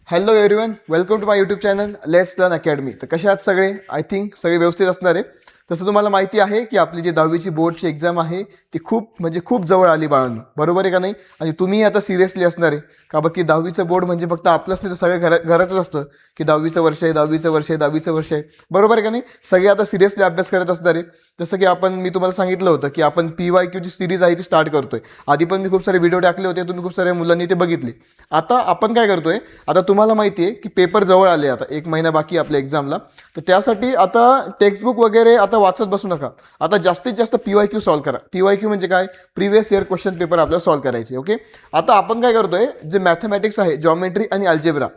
Hello everyone, welcome to my YouTube channel let's learn academy. तर कशा आहात सगळे? आय थिंक सगळे व्यवस्थित असणार आहे. तसं तुम्हाला माहिती आहे की आपली जी 10वीची बोर्डची एक्झाम आहे ती खूप जवळ आली बाळांनो, बरोबर आहे का नाही? आणि तुम्ही आता सिरियसली असणार आहे का बघ की 10वीचं बोर्ड म्हणजे फक्त आपलंच नाही तर सगळ्या घरातच असतं की 10वीचं वर्ष आहे, 10वीचं वर्ष आहे, 10वीचं वर्ष आहे, बरोबर आहे का नाही? सगळे आता सिरियसली अभ्यास करत असणार आहे. जसं की मी तुम्हाला सांगितलं होतं की आपण PYQची सिरीज आहे ती स्टार्ट करतोय. आधी पण मी खूप सारे व्हिडिओ टाकले होते, तुम्ही खूप साऱ्या मुलांनी ते बघितले. आता आपण काय करतोय, आता तुम्हाला माहिती आहे की पेपर जवळ आले, आता 1 महिना बाकी आपल्या एक्झामला. तर त्यासाठी आता टेक्स्टबुक वगैरे आता वाचत बसू नका. आता जास्तीत जास्त PYQ सॉल्व्ह करा. PYQ म्हणजे काय? प्रिव्हियस इयर क्वेश्चन पेपर आपल्याला सॉल्व्ह करायचे. ओके, आता आपण काय करतोय, जे मॅथमॅटिक्स आहे, जॉमेट्री आणि अल्जेब्रा,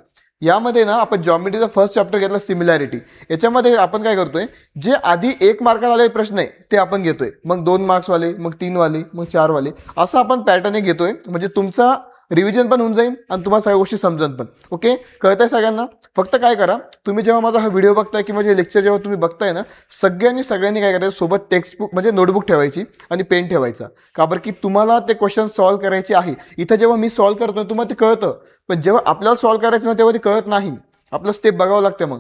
यामध्ये ना आपण जॉमेट्रीचा फर्स्ट चॅप्टर घेतला सिमिलॅरिटी. याच्यामध्ये आपण काय करतोय, जे आधी 1 मार्काला आलेले प्रश्न आहे ते आपण घेतोय, मग 2 मार्क्सवाले, मग 3 वाले, मग 4 वाले, असं आपण पॅटर्न घेतोय. म्हणजे तुमचा रिव्हिजन पण होऊन जाईल आणि तुम्हाला सगळ्या गोष्टी समजत पण. ओके, कळतंय सगळ्यांना? फक्त काय करा, तुम्ही जेव्हा माझा हा व्हिडिओ बघताय किंवा जे लेक्चर जेव्हा तुम्ही बघताय ना, सगळ्यांनी काय करायचं, सोबत टेक्स्टबुक म्हणजे नोटबुक ठेवायची आणि पेन ठेवायचा. का बरं की तुम्हाला ते क्वेश्चन सॉल्व्ह करायचे आहे. इथं जेव्हा मी सॉल्व्ह करतो तुम्हाला ते कळतं, पण जेव्हा आपल्याला सॉल्व्ह करायचं ना तेव्हा ते कळत नाही. आपलं स्टेप बघावं लागतं. मग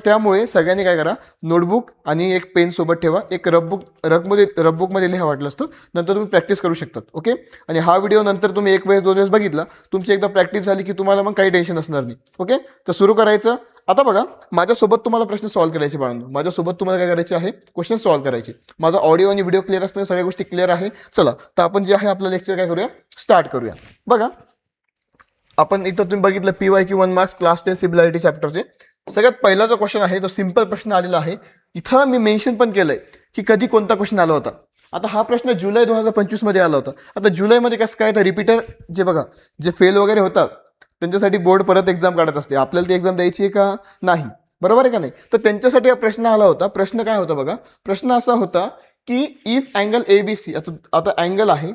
त्यामुळे सगळ्यांनी काय करा, नोटबुक आणि एक पेन सोबत ठेवा. एक रबबुकमध्ये लिहा वाटलं असतं, नंतर तुम्ही प्रॅक्टिस करू शकतात. ओके, आणि हा व्हिडिओ नंतर तुम्ही 1 वेळेस 2 वेळेस बघितला, तुमची एकदा प्रॅक्टिस झाली की तुम्हाला मग काही टेन्शन असणार नाही. ओके, तर सुरू करायचं. आता बघा, माझ्यासोबत तुम्हाला प्रश्न सॉल्व्ह करायचे बाळांनो. माझ्यासोबत तुम्हाला काय करायचे आहे, क्वेश्चन सॉल्व्ह करायचे. माझा ऑडिओ आणि व्हिडिओ क्लिअर असणे, सगळ्या गोष्टी क्लिअर आहे. चला, तर आपण जे आहे आपलं लेक्चर काय करूया, स्टार्ट करूया. बघा, आपण इथं तुम्ही बघितलं PYQ 1 मार्क्स क्लास 10 सिमिलॅरिटी चॅप्टरचे. सगळ्यात पहिला जो क्वेश्चन आहे तो सिंपल प्रश्न आलेला आहे. इथं मी मेन्शन पण केलंय की कधी कोणता क्वेश्चन आला होता. आता हा प्रश्न जुलै 2025 मध्ये आला होता. आता जुलैमध्ये कसं काय, तर रिपीटर जे बघा, जे फेल वगैरे होतात त्यांच्यासाठी बोर्ड परत एक्झाम काढत असते. आपल्याला ती एक्झाम द्यायची आहे का नाही, बरोबर आहे का नाही? तर त्यांच्यासाठी हा प्रश्न आला होता. प्रश्न काय होता बघा, प्रश्न असा होता की इफ अँगल ABC, आता अँगल आहे,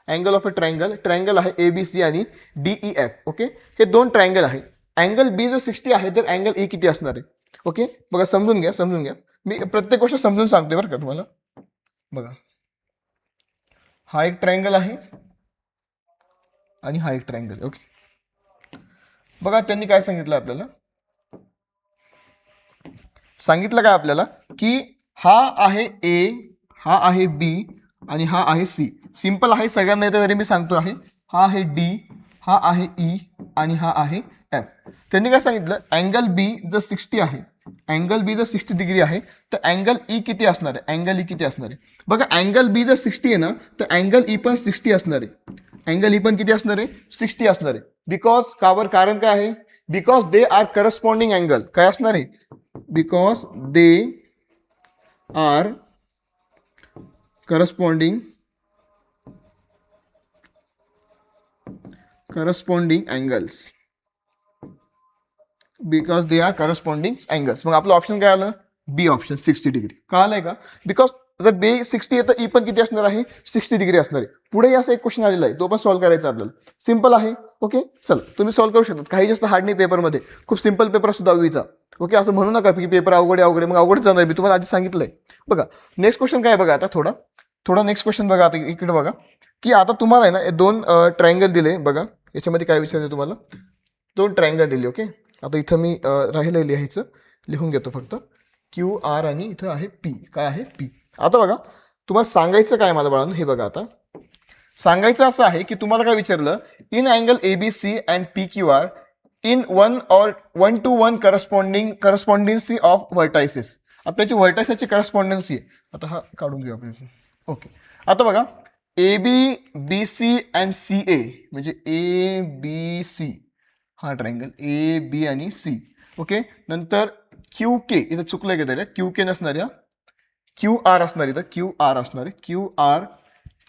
अँगल ऑफ अ ट्रायंगल आहे ABC आणि DEF. ओके, हे 2 ट्रायंगल आहे. अँगल B जर 60 आहे तर अँगल E किती असणार आहे? ओके, बघा, समजून घ्या. मी प्रत्येक गोष्ट समजून सांगतोय बरं का तुम्हाला. बघा, हा एक ट्रायंगल आहे आणि हा एक ट्रायंगल. ओके, बघा त्यांनी काय सांगितलं आपल्याला, काय आपल्याला, की हा आहे A, हा आहे B आणि हा आहे C. सिंपल आहे, सगळ्यांना येतं तरी मी सांगतो आहे. हा आहे D, हा आहे E आणि हा आहे F. त्यांनी काय सांगितलं, अँगल B जर 60 आहे, अँगल B जर 60 डिग्री आहे तर अँगल E किती असणार आहे, अँगल E किती असणार आहे? बघा, अँगल B जर 60 आहे ना तर अँगल E पण 60 असणार आहे. अँगल E पण किती असणार आहे, 60 असणार आहे. बिकॉज कारण काय आहे, because they are corresponding angle. काय असणार आहे, because they are corresponding angles. Because they are corresponding angles. मग आपलं ऑप्शन काय आलं, बी ऑप्शन, 60 डिग्री. कळालंय का? बिकॉज जर बी 60 आहे तर ई पण किती असणार आहे, 60 डिग्री असणार आहे. पुढे असा एक क्वेश्चन आलेला आहे, तो पण सॉल्व्ह करायचा आपल्याला. सिंपल आहे. ओके, चल, तुम्ही सॉल्व्ह करू शकता. काही जास्त हार्ड नाही पेपरमध्ये, खूप सिंपल पेपर असतो 10वीचा. ओके, असं म्हणू नका की पेपर अवघड आहे, मग अवघड जाणार. मी तुम्हाला आधी सांगितलंय. बघा, नेक्स्ट क्वेश्चन काय बघा, आता थोडा नेक्स्ट क्वेश्चन बघा. आता इकडे बघा, की आता तुम्हाला आहे ना 2 ट्रायंगल दिले. बघा, याच्यामध्ये काय विचारते तुम्हाला, 2 ट्रायंगल दिले. ओके, आता इथं मी राहिलं लिहायचं, लिहून घेतो फक्त. QR आणि इथं आहे P. काय आहे, P. आता बघा, तुम्हाला सांगायचं काय मला बाळांनो, हे बघा, आता सांगायचं असं आहे की तुम्हाला काय विचारलं, in angle ABC and PQR in 1:1 correspondence of vertices. आता त्याची व्हर्टायसेसची करस्पॉन्डन्सी आहे. आता हा काढून घेऊ आपण. ओके, आता बघा, AB, BC अँड CA म्हणजे ABC, हा ट्रायंगल AB आणि C. ओके, नंतर QK, इथं चुकलंय का त्याला, QK नसणार या, QR असणार, इथं QR असणार आहे,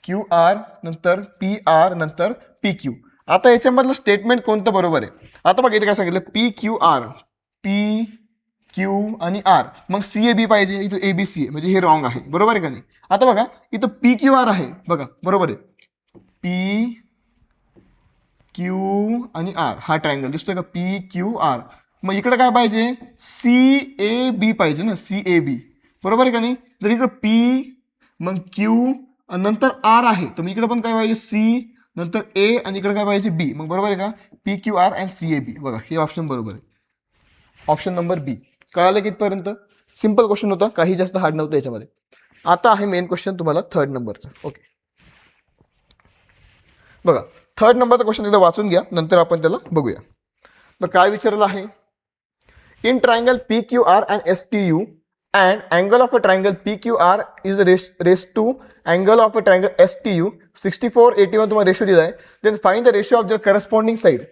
QR नंतर PR नंतर PQ. आता याच्यामधलं स्टेटमेंट कोणतं बरोबर आहे? आता बघा, इथे काय सांगितलं, PQ आणि R, मग CAB पाहिजे, इथं ABC आहे, म्हणजे हे रॉंग आहे, बरोबर आहे का नाही? आता बघा, इथं PQR आहे, बघा बरोबर आहे, PQ आणि R, हा ट्रायंगल दिसतोय का, PQR. मग इकडे काय पाहिजे, CAB पाहिजे ना, CAB, बरोबर आहे का नाही? जर इकडे P मग Q नंतर R आहे, तर मग इकडे पण काय पाहिजे, नंतर ए आणि इकडे काय पाहिजे बी, मग बरोबर आहे का, P Q R and C A B, बघा हे ऑप्शन बरोबर आहे, ऑप्शन नंबर बी. कळालं कितपर्यंत? सिम्पल क्वेश्चन होता, काही जास्त हार्ड नव्हतं याच्यामध्ये. आता आहे मेन क्वेश्चन तुम्हाला थर्ड नंबरचा. ओके बघा, थर्ड नंबरचा क्वेश्चन एकदा वाचून घ्या, नंतर आपण त्याला बघूया. तर काय विचारलं आहे, in triangle P Q R and S T U and angle of a triangle PQR is raised to angle of a triangle STU 64 81 तुम्हाला रेशो दिलाय. then find the ratio of their corresponding side.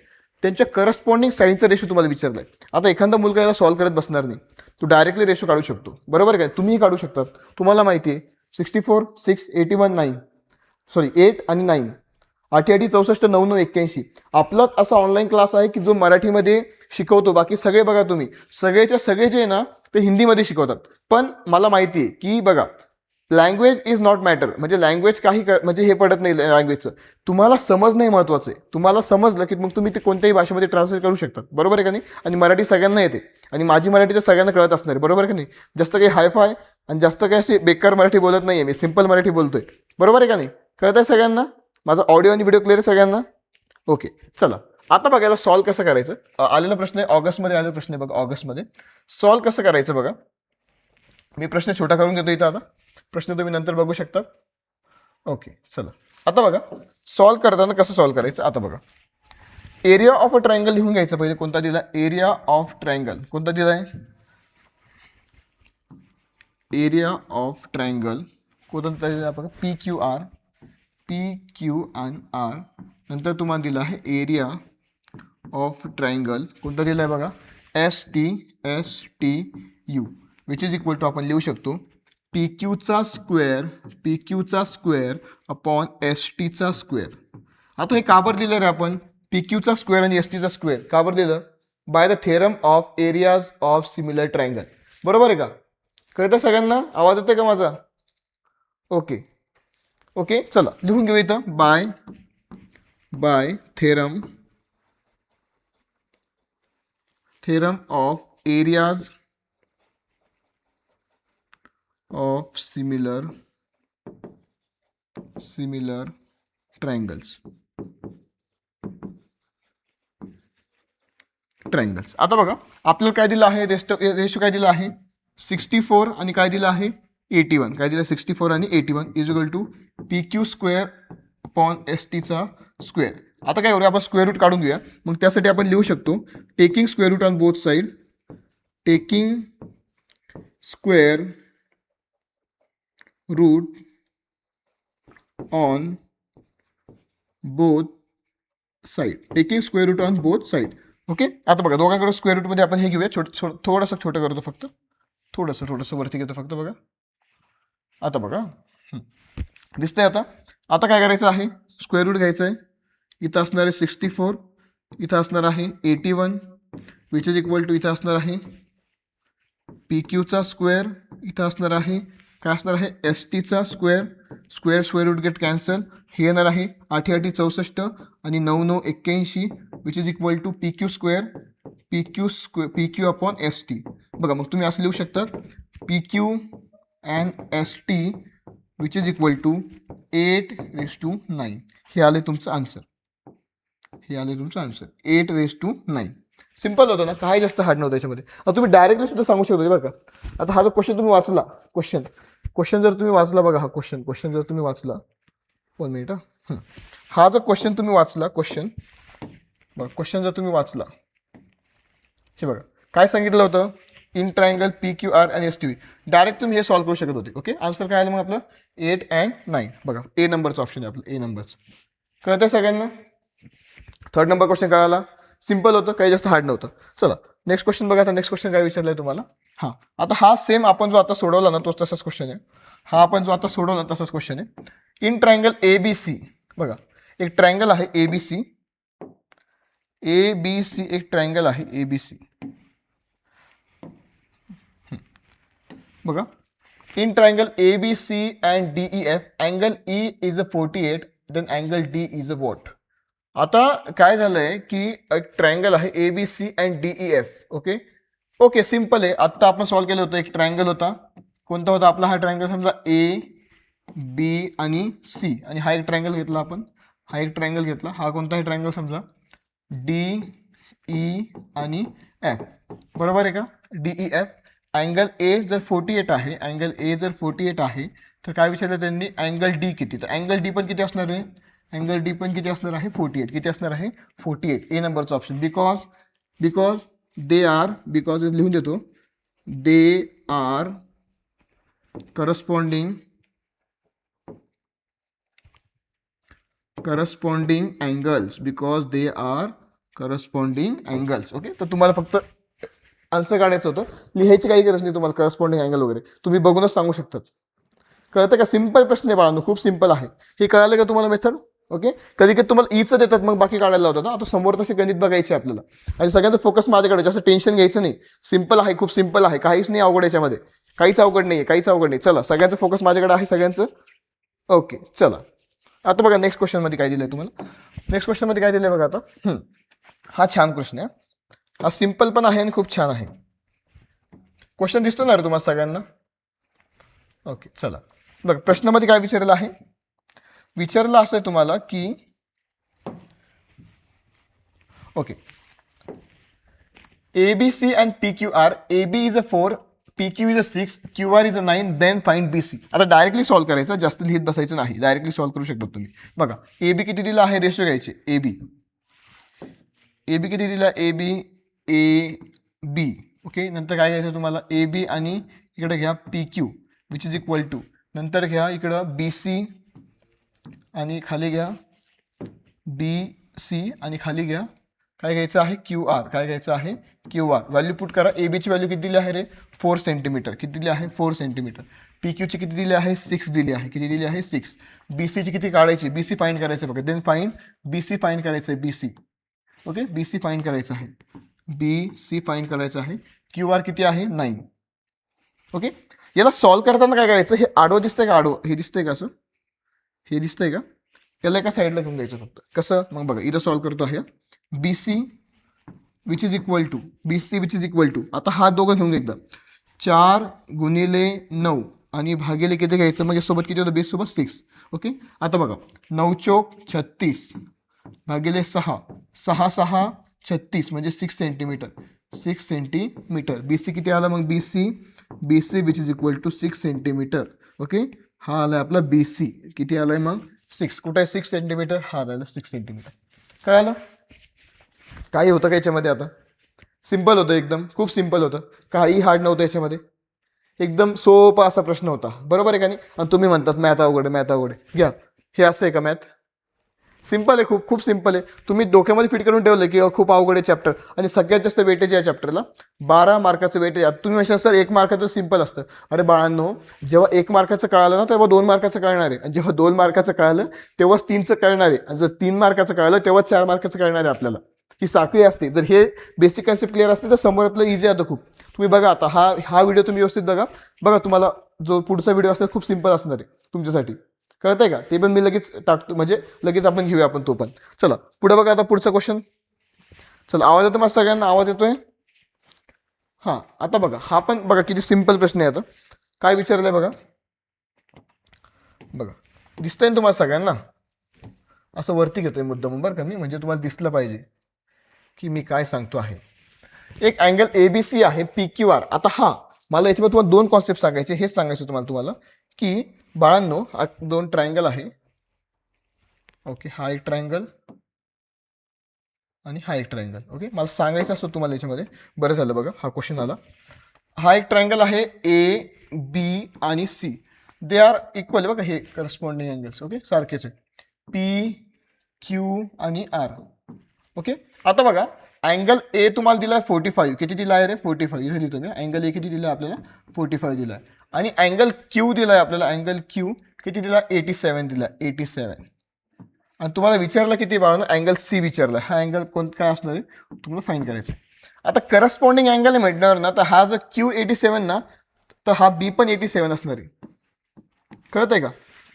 त्यांच्या corresponding साईडचा ratio तुम्हाला विचारलाय. आता एखादा मुलगा याला solve करत बसणार नाही, तू डायरेक्टली रेशो काढू शकतो, बरोबर काय, तुम्हीही काढू शकतात. तुम्हाला माहिती आहे 64 6 81 9 सॉरी 8 आणि 9 88 64 99 81. आपलाच असा ऑनलाईन क्लास आहे की जो मराठीमध्ये शिकवतो, बाकी सगळे बघा तुम्ही सगळेच्या सगळे जे आहे ना ते हिंदीमध्ये शिकवतात. पण मला माहिती आहे की बघा लँग्वेज इज नॉट मॅटर, म्हणजे लँग्वेज काही म्हणजे हे पडत नाही लँग्वेजचं, तुम्हाला समजणं महत्त्वाचं आहे. तुम्हाला समजलं की मग तुम्ही ते कोणत्याही भाषेमध्ये ट्रान्सलेट करू शकतात, बरोबर आहे का नाही. आणि मराठी सगळ्यांना येते, आणि माझी मराठी तर सगळ्यांना कळत असणार आहे, बरोबर आहे का नाही. जास्त काही हायफाय आणि जास्त काही अशी बेकार मराठी बोलत नाही आहे मी, सिंपल मराठी बोलतोय, बरोबर आहे का नाही. कळत आहे सगळ्यांना, माझा ऑडिओ आणि व्हिडिओ क्लिअर आहे सगळ्यांना. ओके चला आता बघायला सॉल्व्ह कसं करायचं. आलेला प्रश्न आहे, ऑगस्टमध्ये आलेला प्रश्न आहे बघा, ऑगस्टमध्ये सॉल्व्ह कसं करायचं बघा. मी प्रश्न छोटा करून घेतो इथं, आता प्रश्न तुम्ही नंतर बघू शकता. ओके चला आता बघा सॉल्व्ह करताना कसं सॉल्व्ह करायचं. आता बघा एरिया ऑफ अ ट्रायंगल लिहून घ्यायचं पहिले. कोणता दिला, एरिया ऑफ ट्रायंगल कोणता दिलाय, एरिया ऑफ ट्रायंगल कोणता दिला बघा, P Q R, P Q आणि आर. नंतर तुम्हाला दिला आहे एरिया ऑफ ट्रायंगल कोणता दिला आहे बघा, S T U which is equal to आपण लिहू शकतो पी क्यूचा स्क्वेअर अपॉन एस टीचा स्क्वेअर. आता हे का बरं दिलं रे आपण, पी क्यूचा स्क्वेअर आणि एस टीचा स्क्वेअर का बरं दिलं, by the theorem of areas of similar triangle, बरोबर आहे का. कळतं सगळ्यांना, आवाज येतोय का माझा. ओके ओके चला लिहून घेऊ इथं, by theorem of areas of similar triangles. आता बघा आपल्याला काय दिलं आहे, रेशो काय दिला आहे 64 आणि काय दिलं आहे 81. काय दिलं 64 आणि 81 is equal to P Q square upon S टीचा स्क्वेअर. आता काय करूया आपण स्क्वेअर रूट काढून घेऊया. मग त्यासाठी आपण लिहू शकतो taking square root on both side, taking square root on both side, taking square root on both side. Okay आता बघा दोघांकडे स्क्वेअर रूटमध्ये आपण हे घेऊया, थोडंसं छोटं करतो फक्त, थोडंसं वरती घेतो फक्त बघा. आता बघा दिसतंय. आता काय करायचं आहे, स्क्वेअर रूट घ्यायचं आहे. इथं असणार आहे 64, इथं असणार आहे 81 विच इज इक्वल टू इथं असणार आहे पी क्यूचा स्क्वेअर, इथं असणार आहे काय असणार आहे एस टीचा square, square root get cancel, हे येणार आहे 88 64 आणि 99 81 which is equal to P Q square, P Q upon S T. बघा मग तुम्ही असं लिहू शकता P Q and S T which is equal to 8:9. हे आले तुमचं आन्सर, 8:9. सिम्पल होतं ना, काही जास्त हार्ड नव्हतं याच्यामध्ये. आता तुम्ही डायरेक्टली सुद्धा सांगू शकतो बघा. आता हा जो क्वेश्चन तुम्ही वाचला, क्वेश्चन जर तुम्ही वाचला बघा, हा क्वेश्चन जर तुम्ही वाचला, 1 मिनिट हा जो क्वेश्चन तुम्ही वाचला, क्वेश्चन जर तुम्ही वाचला, हे बघा काय सांगितलं होतं, in triangle P Q R आणि एस टी व्ही. डायरेक्ट तुम्ही हे सॉल्व्ह करू शकत होते. ओके आन्सर काय आलं मग आपलं 8 and 9. बघा ए नंबरचं ऑप्शन आहे आपलं, ए नंबरचं. कळतं सगळ्यांना. थर्ड नंबर क्वेश्चन कळाला, सिम्पल होतं, काही जास्त हार्ड नव्हतं. चला नेक्स्ट क्वेश्चन बघा. आता नेक्स्ट क्वेश्चन काय विचारलंय तुम्हाला. हां आता हा सेम आपण जो आता सोडवला ना तोच तसाच क्वेश्चन आहे. हा आपण जो आता सोडवला तसाच क्वेश्चन आहे. In triangle A B C, बघा एक ट्रायंगल आहे ए बी सी, एक ट्रायंगल आहे ए बी सी. बघा in triangle A B C and D E F angle E is a 48 then angle D is a what. आता काय झालंय की एक ट्रायंगल आहे A B C and D E F. Okay simple आहे. आत्ता आपण सॉल्व्ह केलं होतं, एक ट्रायंगल होता, कोणता होता आपला हा ट्रायंगल, समजा ए बी आणि सी, आणि हा एक ट्रायंगल घेतला आपण. हा एक ट्रायंगल घेतला, हा कोणताही ट्रायंगल समजा डी ई आणि एफ, बरोबर आहे का, D E F. Angle A जर 48 आहे, अँगल ए जर 48 आहे, तर काय विचारलं त्यांनी, अँगल डी किती, तर अँगल डी पण किती असणार आहे, अँगल डी पण किती असणार आहे, 48. किती असणार आहे, 48. ए नंबरचा option. Because they are, because लिहून देतो, they are corresponding angles, because they are corresponding angles. Okay, तर तुम्हाला फक्त आन्सर काढायचं होतं, लिहायची काही गरज नाही तुम्हाला, करस्पॉन्डिंग अँगल वगैरे तुम्ही बघूनच सांगू शकतात. कळतं का, सिंपल प्रश्न आहे बाळांनो, खूप सिंपल आहे. हे कळालं का तुम्हाला मेथड. ओके, कधी कधी तुम्हाला ईचं देतात, मग बाकी काढायला लावतात ना. आता समोर तसे गणित बघायचे आपल्याला, आणि सगळ्यांचं फोकस माझ्याकडे, जास्त टेन्शन घ्यायचं नाही. सिंपल आहे, खूप सिंपल आहे, काहीच नाही अवघड याच्यामध्ये, काहीच अवघड नाही. चला, सगळ्यांचं फोकस माझ्याकडे आहे सगळ्यांचं. ओके, चला आता बघा नेक्स्ट क्वेश्चनमध्ये काय दिलंय तुम्हाला. नेक्स्ट क्वेश्चनमध्ये काय दिलंय बघा आता. हा छान प्रश्न आहे, हा सिंपल पण आहे आणि खूप छान आहे. क्वेश्चन दिसतो ना रे तुम्हाला सगळ्यांना. ओके, चला बघा प्रश्नामध्ये काय विचारलं आहे. विचारलं असं आहे तुम्हाला की okay, ABC and PQR, AB is a 4, PQ is a 6, QR is a 9, then find BC. आता डायरेक्टली सॉल्व्ह करायचं, जास्त लिहित बसायचं नाही, डायरेक्टली सॉल्व्ह करू शकता तुम्ही. बघा AB किती दिला आहे, रेशो घ्यायचे. AB किती दिला, AB. ओके, नंतर काय घ्यायचं तुम्हाला, AB आणि इकडे घ्या PQ which is equal to, नंतर घ्या इकडं BC आणि खाली घ्या BC आणि खाली घ्या काय घ्यायचं आहे, QR. काय घ्यायचं आहे, QR. व्हॅल्यू पुट करा. ABची व्हॅल्यू किती दिली आहे रे, 4 सेंटीमीटर. किती दिली आहे, 4 सेंटीमीटर. PQची किती दिली आहे, 6 दिली आहे. किती दिली आहे, 6. BCची किती काढायची, BC फाइंड करायचं बघा. देन फाइंड BC फाइंड करायचं आहे, BC. ओके, BC फाइंड करायचं आहे, BC फाइंड करायचं आहे. QR किती आहे, 9. ओके, याला सॉल्व्ह करताना काय करायचं, हे आडवं दिसतंय का, आडवं हे दिसतंय का, असं हे दिसतंय का, याला एका साईडला घेऊन द्यायचं फक्त. कसं, मग बघा इथं सॉल्व्ह करतो आहे, BC which is equal to, BC which is equal to, आता हा दोघं घेऊन एकदा 4 गुणिले 9 आणि भागिले किती घ्यायचं, मग यासोबत किती होतं, 20 सोबत 6. ओके, आता बघा 9 चोक 36 भागिले 6, 6 6 36 म्हणजे 6 सेंटीमीटर. 6 सेंटीमीटर. BC किती आला मग, BC which is equal to 6 centimetre. Okay, हा आलाय आपला BC. किती आलाय मग, 6. कुठे आहे 6 सेंटीमीटर, हा आलाय 6 सेंटीमीटर. कळालं, काही होतं का याच्यामध्ये. आता सिंपल होतं एकदम, खूप सिंपल होतं, काही हार्ड नव्हतं याच्यामध्ये, एकदम सोपा असा प्रश्न होता, बरोबर आहे का नाही. आणि तुम्ही म्हणतात मॅथ अवघड आहे, मॅथ अवघड आहे. घ्या, हे असं आहे का मॅथ, सिंपल आहे, खूप खूप सिंपल आहे. तुम्ही डोक्यामध्ये फिट करून ठेवलं की खूप अवघड आहे चॅप्टर, आणि सगळ्यात जास्त वेटेज आहे चॅप्टरला, 12 मार्काचं वेटेज. तुम्ही म्हणशाल सर 1 मार्काचं सिंपल असतं. अरे बाळांनो, जेव्हा 1 मार्काचं कळालं ना, तेव्हा 2 मार्काचं कळणार आहे, आणि जेव्हा 2 मार्काचं कळालं तेव्हाच 3चं कळणार आहे, आणि जर 3 मार्काचं कळालं तेव्हा 4 मार्काचं कळणार आहे आपल्याला. ही साखळी असते. जर हे बेसिक कन्सेप्ट क्लिअर असते तर समोर आपलं इझी आहे खूप. तुम्ही बघा आता हा व्हिडिओ तुम्ही व्यवस्थित बघा तुम्हाला जो पुढचा व्हिडिओ असणार खूप सिंपल असणार आहे तुमच्यासाठी. कळतंय का, ते पण मी लगेच टाकतो, म्हणजे लगेच आपण घेऊया आपण तो पण. चला पुढे बघा आता पुढचा क्वेश्चन. चला, आवाज येतो माझा सगळ्यांना, आवाज येतोय. हां, आता बघा हा पण बघा किती सिंपल प्रश्न आहे. आता काय विचारलंय बघा, दिसतंय ना तुम्हाला सगळ्यांना. असं वरती घेतोय मुद्दाम बरं का मी, म्हणजे तुम्हाला दिसलं पाहिजे की मी काय सांगतो आहे. एक अँगल ABC आहे, PQR. आता मला याच्यामध्ये तुम्हाला 2 कॉन्सेप्ट सांगायचे, हेच सांगायचं तुम्हाला की बाळांनो, हा 2 ट्रायंगल आहे. ओके, हा एक ट्रायंगल आणि हा एक ट्रायंगल. ओके, मला सांगायचं असतं तुम्हाला याच्यामध्ये. बरं झालं बघा हा क्वेश्चन आला. हा एक ट्रायंगल आहे AB आणि C, दे आर इक्वल. बघा हे करस्पॉन्डिंग अँगल्स. ओके, सारखेच आहे, PQ आणि R. ओके, आता बघा अँगल A तुम्हाला दिला आहे 45. किती दिला आहे रे, 45. इथे लिहितो मी, अँगल A किती दिला आहे आपल्याला, 45 दिला आहे. आणि अँगल Q दिला आहे आपल्याला, अँगल Q किती दिला, 87 दिला, 87. आणि तुम्हाला विचारलं किती बाळांनो, अँगल C विचारला. हा अँगल काय असणार आहे तुम्हाला फाईंड करायचं. आता करस्पॉन्डिंग अँगल म्हटल्यावर ना, तर हा जर Q 87 ना, तर हा B पण 87 असणार आहे. कळत आहे का,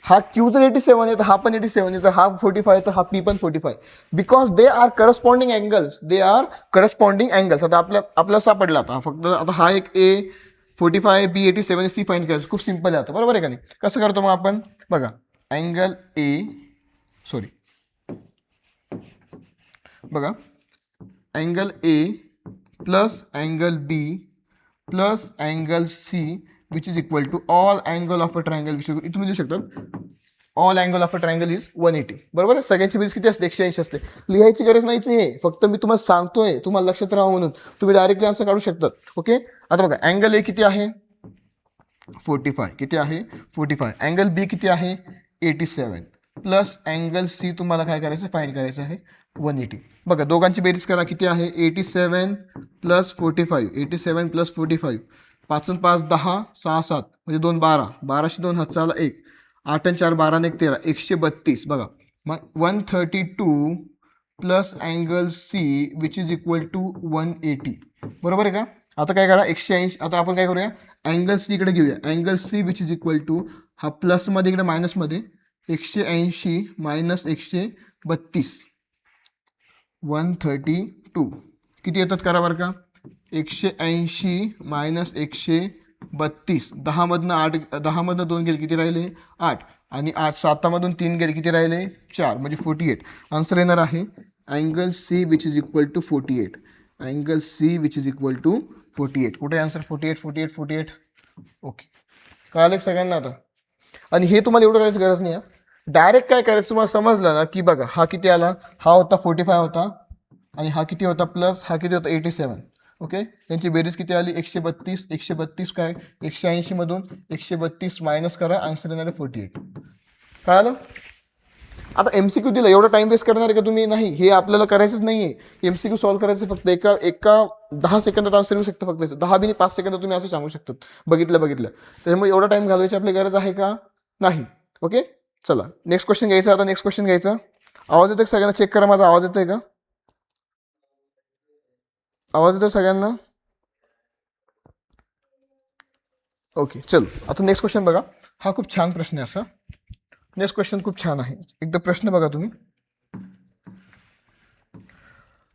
हा Q जर 87 आहे तर हा पण 87 आहे, तर हा 45 आहे तर हा P पण 45. Because they are corresponding angles, they are corresponding angles. आता आपल्याला सापडला आता फक्त. आता हा एक A 45, B 87, C फाईंड करायचं. खूप सिंपल आहे आता, बरोबर आहे का नाही. कसं करतो मग आपण, बघा अँगल A, सॉरी बघा, angle A plus angle B plus angle C which is equal to all angle of a triangle विच तुम्ही लिहू शकतात all angle of a triangle is 180. बरोबर आहे. सगळ्यांची बेरीज किती असते? 180 असते. लिहायची गरज नाहीच आहे, फक्त मी तुम्हाला सांगतोय, तुम्हाला लक्षात राहा म्हणून. तुम्ही डायरेक्टली आन्सर काढू शकतात. ओके, आता बघा, अँगल ए किती आहे? 45. किती आहे? 45. अँगल बी किती आहे? 87 प्लस अँगल सी तुम्हाला काय करायचं? फाइंड करायचं आहे 180. बघा, दोघांची बेरीज करा. किती आहे? 87 प्लस 45. 87 प्लस 45. 5 आणि 5 10, 6 7 म्हणजे 2 12. 12शी 2 हातचाला 1. 8 आणि 4 12 आणि 1 13. 132. बघा, मग 132 plus angle C which is equal to 180. बरोबर आहे का? आता काय करा? 180. आता आपण काय करूया? अँगल सी इकडे घेऊया. Angle C which is equal to हा प्लसमध्ये इकडे मायनसमध्ये 180 मायनस 132. 132 किती येतात करा बरं का? 180 मायनस 132. 10मधनं 8, 10मधनं 2 गेले किती राहिले? 8. आणि 8 7मधून 3 गेले किती राहिले? 4. म्हणजे 48. आन्सर येणार आहे angle C which is equal to 48. Angle C which is equal to 48. कुठे आन्सर? 48 48 48. ओके, कळालं सगळ्यांना आता? आणि हे तुम्हाला एवढं करायची गरज नाही आहे. डायरेक्ट काय करायचं तुम्हाला समजलं ना, की बघा, हा किती आला? हा होता 45 होता, आणि हा किती होता? प्लस हा किती होता? 87. ओके, त्यांची बेरीज किती आली? 132. 132 काय? 180 मधून 132 मायनस करा, आन्सर येणार आहे 48. कळालं? आता MCQ दिला, एवढा टाइम वेस्ट करणार आहे का तुम्ही? नाही, हे आपल्याला करायचंच नाहीये. MCQ सॉल्व्ह करायचं फक्त एका 10 सेकंदात आन्सर येऊ शकतं. फक्त 10 बी 5 सेकंदात तुम्ही असं सांगू शकतात बघितलं. त्याच्यामुळे एवढा टाइम घालवायची आपली गरज आहे का? नाही. ओके, चला नेक्स्ट क्वेश्चन घ्यायचा. आता नेक्स्ट क्वेश्चन घ्यायचा. आवाज येतोय सगळ्यांना? चेक करा, माझा आवाज येतोय का? आवाज येतोय सगळ्यांना? ओके, चलो आता नेक्स्ट क्वेश्चन बघा. हा खूप छान प्रश्न आहे. असा नेक्स्ट क्वेश्चन खूप छान आहे. एकदा प्रश्न बघा तुम्ही,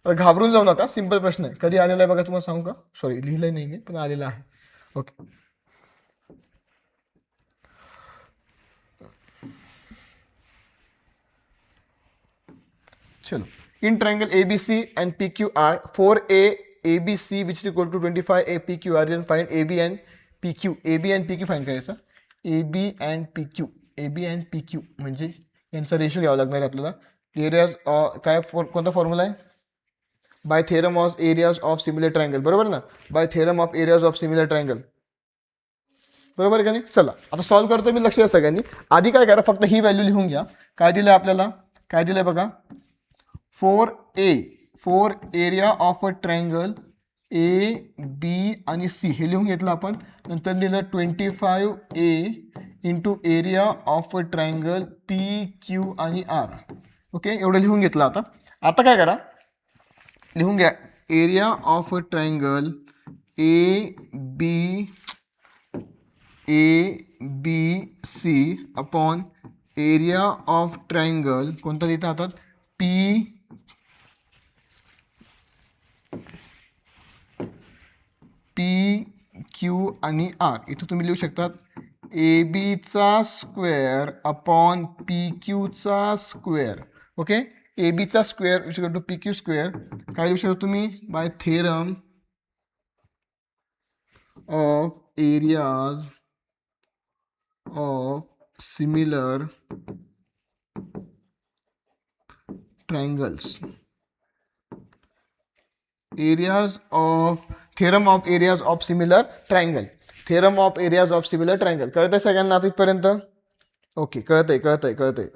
घाबरून जाऊ नका. सिंपल प्रश्न आहे. कधी आलेला आहे बघा, तुम्हाला सांगू का? सॉरी, लिहिलंय नाही मी, पण आलेला आहे. ओके, चलो. In triangle ABC and PQR, 4A ABC which is equal to 25A PQR, then find AB and PQ. AB and PQ find करायचा. AB and PQ, AB and PQ म्हणजे यांचा रेशो घ्यावा लागणार आहे आपल्याला. एरियाज काय कोणता फॉर्म्युला आहे? By theorem of areas of similar triangle. बरोबर ना? By theorem of areas of similar triangle. बरोबर आहे का नाही? चला आता सॉल्व्ह करतो मी. लक्ष द्या सगळ्यांनी. आधी काय करा? फक्त ही व्हॅल्यू लिहून घ्या. काय दिलंय आपल्याला? काय दिलंय बघा? 4A, 4 area of a triangle A B आणि सी हे लिहून घेतलं आपण. नंतर लिहिलं 25A into area of a triangle PQ आणि R. ओके, एवढं लिहून घेतलं. आता काय करा? लिहून घ्या area of a triangle ABC upon area of triangle कोणता लिहिता हातात? PQ आणि R. इथं तुम्ही लिहू शकतात ABचा स्क्वेअर अपॉन PQचा स्क्वेअर. ओके, ABचा square is equal to PQ square. काय लिहू शकता तुम्ही? By theorem of areas of similar triangles. Areas of theorem of areas of similar triangle. Theorem of areas of similar triangle. कळतंय सगळ्यांना तिथपर्यंत? Okay, कळतंय.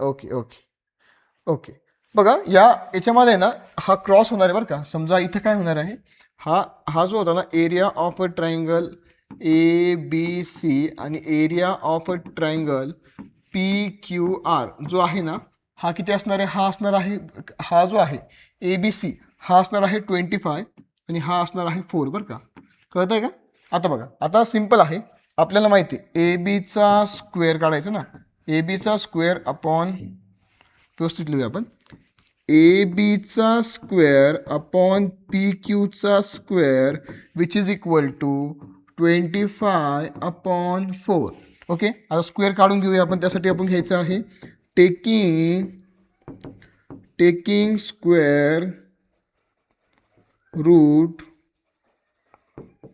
ओके. बघा, याच्यामध्ये ना हा क्रॉस होणार आहे बरं का. समजा इथं काय होणार आहे? हा जो होता ना area of a triangle ABC आणि area of a triangle PQR जो आहे ना, हा किती असणार आहे? हा असणार आहे, हा जो आहे ABC हा असणार आहे 25 आणि हा असणार आहे 4. बरं का? कळतंय का? आता बघा, आता सिंपल आहे. आपल्याला माहिती आहे ABचा स्क्वेअर काढायचा ना. ABचा स्क्वेअर अपॉन, व्यवस्थित लिहूया आपण, ABचा स्क्वेअर अपॉन PQचा square which is equal to 25 upon 4. Okay, आता स्क्वेअर काढून घेऊया आपण. त्यासाठी आपण घ्यायचं आहे taking square root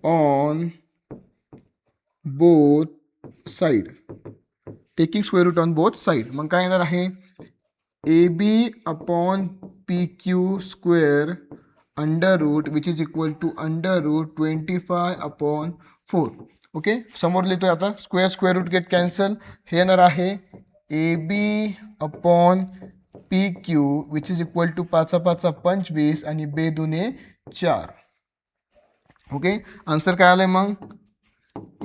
on both side, taking square root on both side. मग काय येणार आहे, A B upon P Q square under root which is equal to under root 25 upon 4. Okay, समोर लिहितोय आता, square square root get cancel. हे येणार आहे A B upon P Q which is equal to 5 5 25 आणि बे दुने 4. ओके, आन्सर काय आलंय मग,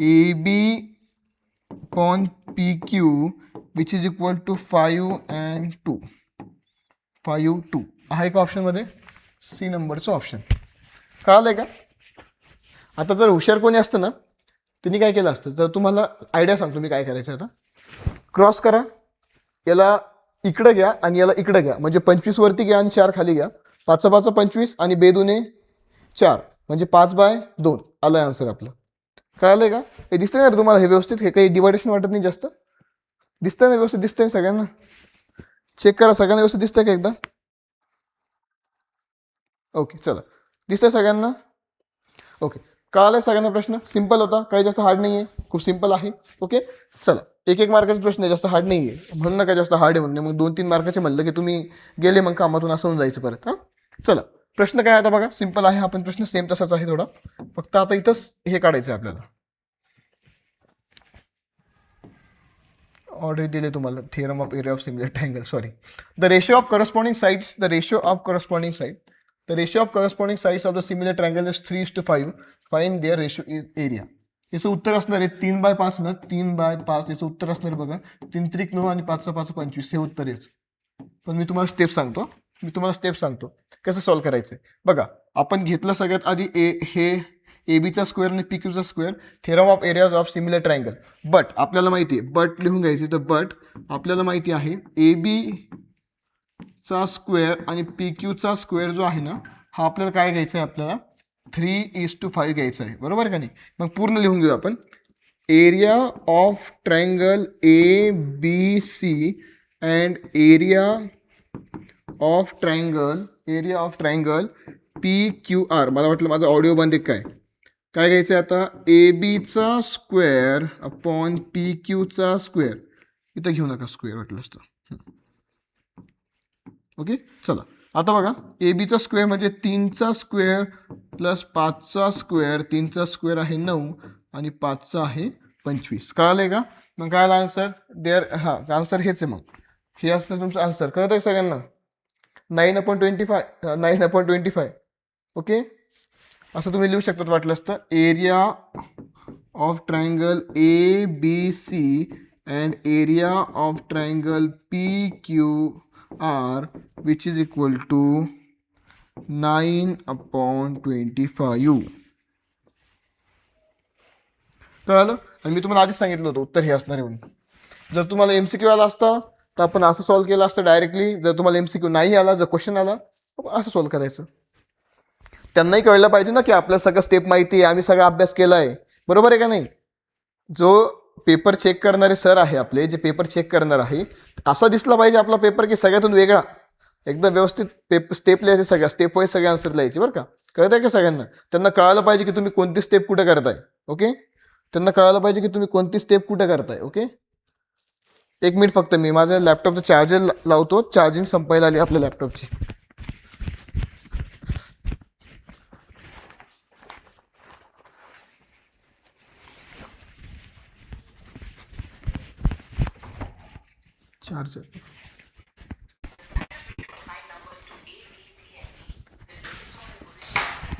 A B upon P Q which is equal to 5 and 2. 5 2 आहे का ऑप्शनमध्ये, सी नंबरचं ऑप्शन. कळालंय का. आता जर हुशार कोणी असतं ना, त्यांनी काय केलं असतं, तर तुम्हाला आयडिया सांगतो मी काय करायचं. आता क्रॉस करा, याला इकडं घ्या आणि याला इकडं घ्या, म्हणजे 25 वरती घ्या आणि 4 खाली घ्या. 5 5 25 आणि बेदुने 4 म्हणजे 5/2 आलं आन्सर आपलं. कळालंय का, हे दिसतंय ना तुम्हाला, हे व्यवस्थित, हे काही डिवायडेशन वाटत नाही जास्त, दिसतंय ना व्यवस्थित, दिसतंय सगळ्यांना, चेक करा सगळ्यांना व्यवस्थित दिसतंय का एकदा. ओके चला, दिसतंय सगळ्यांना. ओके, कळालाय सगळ्यांना प्रश्न, सिंपल होता, काही जास्त हार्ड नाही आहे, खूप सिंपल आहे. ओके चला, 1 मार्काचा प्रश्न आहे, जास्त हार्ड नाही आहे, म्हणून नका जास्त हार्ड आहे म्हणून, मग 2 3 मार्काचे म्हणलं की तुम्ही गेले मग कामातून, असं होऊन जायचं परत. हां चला, प्रश्न काय आता बघा, सिंपल आहे हा पण प्रश्न, सेम तसाच आहे थोडा, फक्त आता इथंच हे काढायचं आहे आपल्याला. ऑलरेडी दिले तुम्हाला, theorem of area of similar triangle, sorry, the ratio of corresponding sides, the ratio of corresponding side, the ratio of corresponding sides of the similar triangle is 3:5. Find their ratio is area. याचं उत्तर असणार आहे 3/5 ना, 3/5 याचं उत्तर असणार बघा, 3 त्रिक 9 आणि 5 5 25 हे उत्तर याचं. पण मी तुम्हाला स्टेप सांगतो, कसं सॉल्व्ह करायचं आहे. बघा, आपण घेतलं सगळ्यात आधी हे ए बीचा स्क्वेअर आणि पी क्यूचा square, theorem of areas of similar triangle. But आपल्याला माहिती आहे, बट लिहून घ्यायची, तर बट आपल्याला माहिती आहे ए बी चा स्क्वेअर आणि पी क्यूचा स्क्वेअर जो आहे ना, हा आपल्याला काय घ्यायचा आहे, आपल्याला 3:5 घ्यायचा आहे, बरोबर का नाही. मग पूर्ण लिहून घेऊ आपण, area of triangle A B C and area of triangle P Q R. मला वाटलं माझा ऑडिओ बंद आहे, काय घ्यायचं आहे आता, ए बीचा स्क्वेअर अपॉन पी क्यूचा स्क्वेअर, इथं घेऊ नका स्क्वेअर वाटलं असतं. ओके चला, आता बघा, ए बीचा स्क्वेअर म्हणजे 3चा स्क्वेअर प्लस 5चा स्क्वेअर, 3चा स्क्वेअर आहे 9 आणि 5चा आहे 25. कळालंय का. मग काय आला आन्सर देअर, हां आन्सर हेच आहे. मग हे असतं तुमचं आन्सर, कळत आहे सगळ्यांना, 9/25. ओके, असं तुम्ही लिहू शकतात वाटलं असतं, area of triangle A B C and area of triangle P Q R which is equal to 9/25. कळालं. आणि मी तुम्हाला आधीच सांगितलं होतं उत्तर हे असणार आहे म्हणून. जर तुम्हाला MCQ आला असता तर आपण असं सॉल्व्ह केलं असतं डायरेक्टली. जर तुम्हाला MCQ नाही आला, जर क्वेश्चन आला, असं सॉल्व्ह करायचं. त्यांनाही कळलं पाहिजे ना की आपल्याला सगळं स्टेप माहिती आहे, आम्ही सगळा अभ्यास केला आहे, बरोबर आहे का नाही. जो पेपर चेक करणारे सर आहे आपले, जे पेपर चेक करणार आहे, असा दिसला पाहिजे आपला पेपर की सगळ्यातून वेगळा, एकदम व्यवस्थित स्टेप लिहायचे, सगळ्या स्टेप वाईज सगळे आन्सर लिहायचे, बरं का. कळत आहे का सगळ्यांना. त्यांना कळायला पाहिजे की तुम्ही कोणती स्टेप कुठे करताय. ओके, त्यांना कळायला पाहिजे की तुम्ही कोणती स्टेप कुठे करताय. ओके, 1 मिनिट फक्त, मी माझ्या लॅपटॉपचं चार्जर लावतो, चार्जिंग संपायला आली आपल्या लॅपटॉपची. चार्जर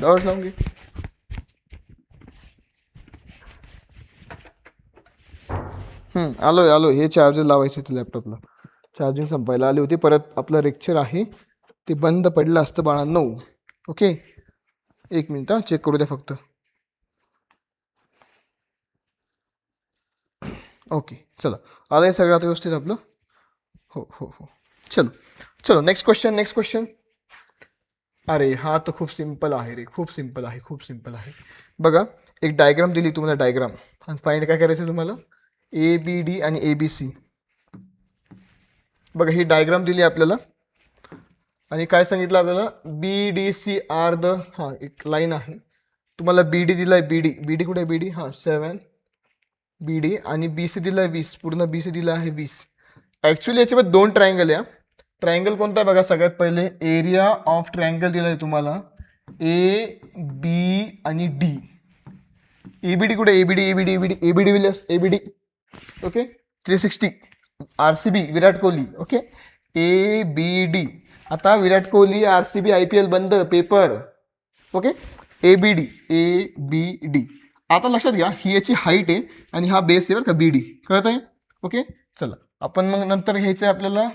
जवळ जाऊन घे. आलो, हे चार्जर लावायचं ते लॅपटॉपला, चार्जिंग संपायला आली होती. परत आपलं लेक्चर आहे ते बंद पडलं असतं बाळांनो. ओके, 1 मिनिट चेक करू द्या फक्त. ओके चला, आलंय सगळं आता व्यवस्थित आपलं. हो, चलो नेक्स्ट क्वेश्चन. अरे हा तर खूप सिंपल आहे रे, खूप सिंपल आहे. बघा, एक डायग्राम दिली तुम्हाला, डायग्राम, आणि फाइंड काय करायचं तुम्हाला, ABD आणि ABC. बघा, ही डायग्राम दिली आपल्याला, आणि काय सांगितलं आपल्याला, बी डी सी आर द, हां एक लाईन आहे, तुम्हाला बी डी दिलाय, बी डी, बी डी कुठे आहे, बी डी हां 7 बी डी, आणि बी सी दिलाय 20, पूर्ण बी सी दिला आहे 20. ॲक्च्युली याच्यामध्ये 2 ट्रायंगल आहे. ट्रायंगल कोणता आहे बघा, सगळ्यात पहिले एरिया ऑफ ट्रायंगल दिलाय तुम्हाला ए बी आणि डी. एबीडी कुठे, ABD ABD ABD ABD Villiers ABD, okay 360 RCB Virat Kohli, okay A B D. आता विराट कोहली आरसीबी आयपीएल बंद paper, okay ABD A B D. आता लक्षात घ्या, ही याची हाईट आहे आणि हा बेस आहे बरं का बी डी, कळत आहे, ओके. चला आपण मग नंतर घ्यायचं आहे आपल्याला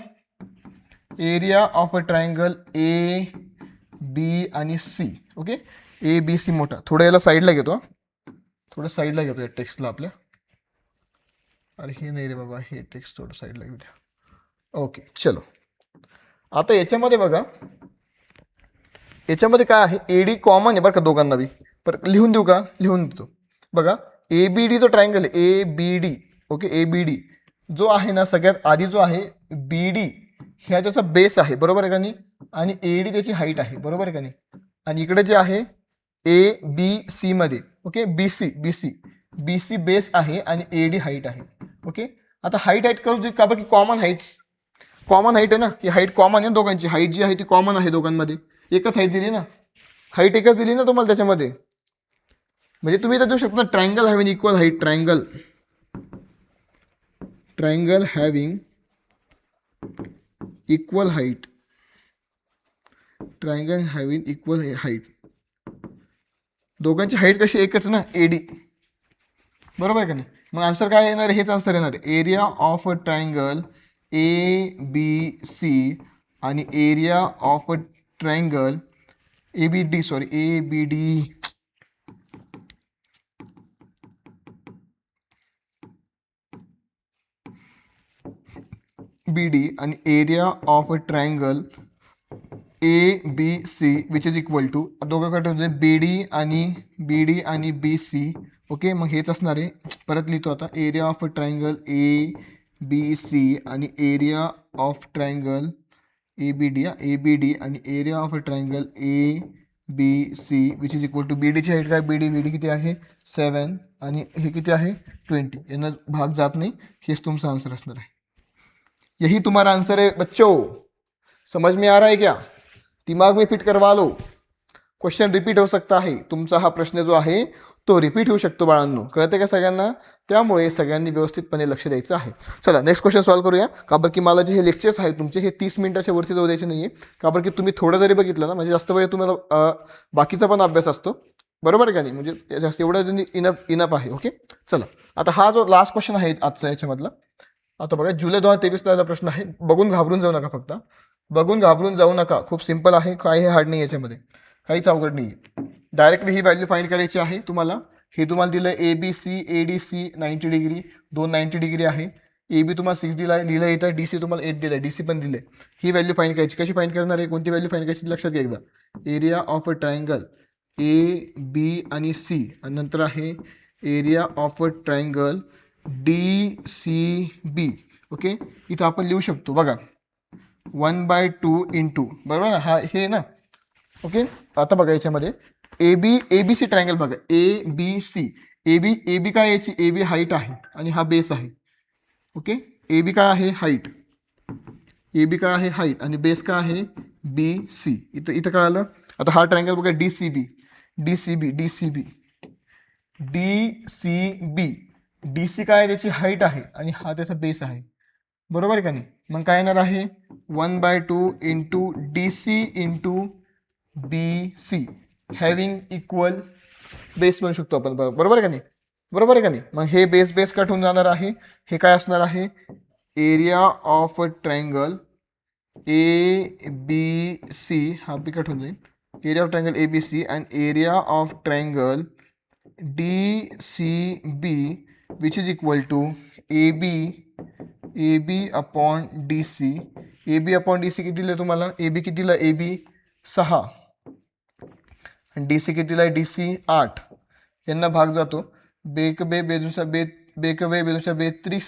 area of a triangle A B आणि C, okay A B C मोठा. थोडं याला साईडला घेतो, थोडं साईडला घेतो या टेक्स्टला आपल्या. अरे हे नाही रे बाबा, हे टेक्स्ट थोडं साईडला घेऊ द्या, ओके चलो. आता याच्यामध्ये बघा, याच्यामध्ये काय आहे, एडी कॉमन आहे बरं का दोघांना बी, पर लिहून देऊ का, लिहून देतो बघा. ए बी डी जो ट्रायंगल आहे A B D, okay A B D जो आहे ना, सगळ्यात आधी जो आहे बी डी ह्या त्याचा बेस आहे, बरोबर आहे का नाही, आणि ए डी त्याची हाईट आहे, बरोबर आहे का नाही. आणि इकडे जे आहे ए बी सी मध्ये, okay B C B C B C base आहे आणि ए डी हाईट आहे, ओके. आता हाईट करू दे का, बरं की कॉमन हाईट आहे ना, ही हाईट कॉमन आहे दोघांची, हाईट जी आहे ती कॉमन आहे दोघांमध्ये, एकच हाईट दिली ना, हाईट एकच दिली ना तुम्हाला त्याच्यामध्ये. म्हणजे तुम्ही तर देऊ शकता ना, triangle having equal height, triangle having equal height, triangle having equal height, दोघांची हाईट कशी एकच ना एडी, बरोबर आहे का नाही. मग आन्सर काय येणार, हेच आन्सर येणार आहे. Area of a triangle A B C आणि area of a triangle A B D, sorry A B D, B D आणि area of a triangle A B C which is equal to, दोघांकडे B D आणि B C, okay. मग हेच असणार आहे, परत लिहितो आता, area of a triangle A B C आणि area of triangle A B D, A B D आणि area of a triangle A B C which is equal to, B डीची हाईट काय, बी डी किती आहे 7 आणि हे किती आहे 20, यांना भाग जात नाही, हेच तुमचा आन्सर असणार आहे. यही तुम्हारा आंसर है बच्चों, समझ में आ रहा है क्या, दिमाग में फिट करवा लो. क्वेश्चन रिपीट हो सकता है, तुमचा हा प्रश्न जो आहे तो रिपीट होऊ शकतो बाळांनो, कळते का सगळ्यांना. त्यामुळे सगळ्यांनी व्यवस्थितपणे लक्ष द्यायचं आहे. चला नेक्स्ट क्वेश्चन सॉल्व्ह करूया. का बरं की मला जे हे लेक्चर्स आहेत तुमचे हे 30 मिनिटाच्या वरती जाऊ द्यायचे नाही आहे. का बरं की तुम्ही थोडं जरी बघितलं ना, म्हणजे जास्त वेळ तुम्हाला बाकीचा पण अभ्यास असतो, बरोबर आहे का नाही, म्हणजे जास्त एवढं इनफ आहे, ओके. चला आता हा जो लास्ट क्वेश्चन आहे आजचा याच्यामधला, आता बघा जुलै 2023ला प्रश्न आहे, बघून घाबरून जाऊ नका, फक्त बघून घाबरून जाऊ नका, खूप सिंपल आहे, काही हार्ड नाही याच्यामध्ये, काहीच अवघड नाही आहे. डायरेक्टली ही व्हॅल्यू फाइंड करायची आहे तुम्हाला. हे तुम्हाला दिलं A B C A D C 90 degree, 290 degree आहे. ए बी तुम्हाला 6 दिला आहे, लिहिलं इथं, डी सी तुम्हाला 8 दिलं आहे, डी सी पण दिले. ही व्हॅल्यू फाइंड करायची, कशी फाइंड करणार आहे, कोणती व्हॅल्यू फाइंड करायची लक्षात घ्या एकदा. Area of a triangle A B आणि सी, आणि नंतर आहे area of a triangle D C B, okay. इथं आपण लिहू शकतो बघा 1/2 इंटू, बरोबर ना, हा हे ना, ओके. आता बघा याच्यामध्ये ए बी सी ट्रायंगल बघा, ए बी सी, ए बी काय याची, ए बी हाईट आहे आणि हा बेस आहे, ओके. ए बी काय आहे हाईट, ए बी काय आहे हाईट आणि बेस काय आहे बी सी, इथं काय आलं. आता हा ट्रायंगल बघा D C B, D C B, D C B, D C B, D C काय त्याची हाईट आहे आणि हा त्याचा बेस आहे, बरोबर आहे का नाही. मग काय येणार आहे 1/2 into D C into B C having equal base म्हणू शकतो आपण, बरोबर आहे का नाही, बरोबर आहे का नाही. मग हे बेस कट होऊन जाणार आहे, हे काय असणार आहे area of a triangle A B C, हा बी कट होऊन जाईल, area of triangle A B C and area of triangle D C B which is equal to A B upon D C. A B upon D C किती दिलं तुम्हाला, A बी किती दिलं, A बी 6 आणि D C किती दिला, D C 8, यांना भाग जातो, बेक बे बेदुसा बे बेक बे बेदुसा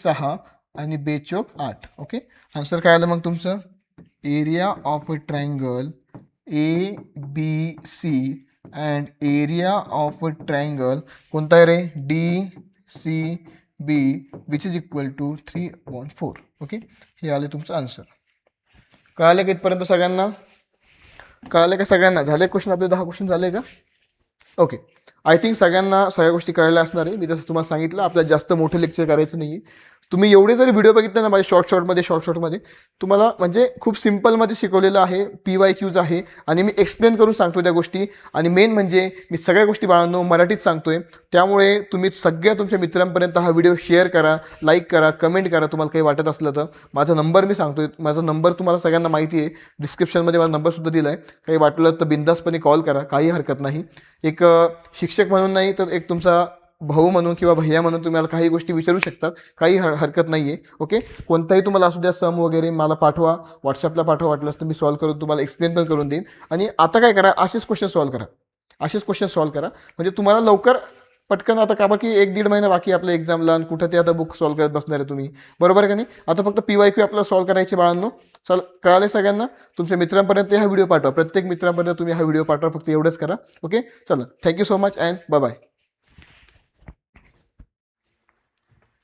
6 आणि बेचोक 8, ओके. आन्सर काय आलं मग तुमचं area of a triangle ABC and area of a triangle कोणता आहे रे, DCB which is equal to 3/4. Okay, हे आले तुमचं आन्सर. कळाले का इथपर्यंत सगळ्यांना? कळाले का सगळ्यांना? झाले क्वेश्चन आपले 10 क्वेश्चन झाले का? ओके, आय थिंक सगळ्यांना सगळ्या गोष्टी कळल्या असणार आहे. मी जसं तुम्हाला सांगितलं आपल्याला जास्त मोठं लेक्चर करायचं नाही आहे. तुम्ही एवढे जरी व्हिडिओ बघितले ना माझे शॉर्टमध्ये तुम्हाला म्हणजे खूप सिम्पलमध्ये शिकवलेलं आहे. PYQज आहे आणि मी एक्सप्लेन करून सांगतो त्या गोष्टी. आणि मेन म्हणजे मी सगळ्या गोष्टी बाळांनो मराठीत सांगतोय. त्यामुळे तुम्ही सगळ्या तुमच्या मित्रांपर्यंत हा व्हिडिओ शेअर करा, लाईक करा, कमेंट करा तुम्हाला काही वाटत असलं तर. माझा नंबर मी सांगतोय, माझा नंबर तुम्हाला सगळ्यांना माहिती आहे. डिस्क्रिप्शनमध्ये माझा नंबरसुद्धा दिला आहे. काही वाटलं तर बिंदासपणे कॉल करा, काही हरकत नाही. एक शिक्षक म्हणून नाही तर एक तुमचा भाऊ म्हणून किंवा भैया म्हणून तुम्हाला काही गोष्टी विचारू शकतात, काही हरकत नाही आहे. ओके, कोणताही तुम्हाला असू द्या सम वगैरे मला पाठवा, व्हॉट्सअपला पाठवा, वाटलंच तर मी सॉल्व्ह करून तुम्हाला एक्सप्लेन पण करून देईन. आणि आता काय करा, असेच क्वेश्चन सॉल्व्ह करा म्हणजे तुम्हाला लवकर पटकन. आता का बाकी 1-1.5 महिना बाकी आपल्या एक्झामला, आणि कुठं ते आता बुक सॉल्व्ह करत बसणार आहे तुम्ही, बरोबर आहे का नाही? आता फक्त PYQ आपल्याला सॉल्व्ह करायचे बाळांनो. चल, कळाले सगळ्यांना? तुमच्या मित्रांपर्यंत हा व्हिडिओ पाठवा, प्रत्येक मित्रांपर्यंत तुम्ही हा व्हिडिओ पाठवा, फक्त एवढंच करा. ओके, चला, thank you so much and bye.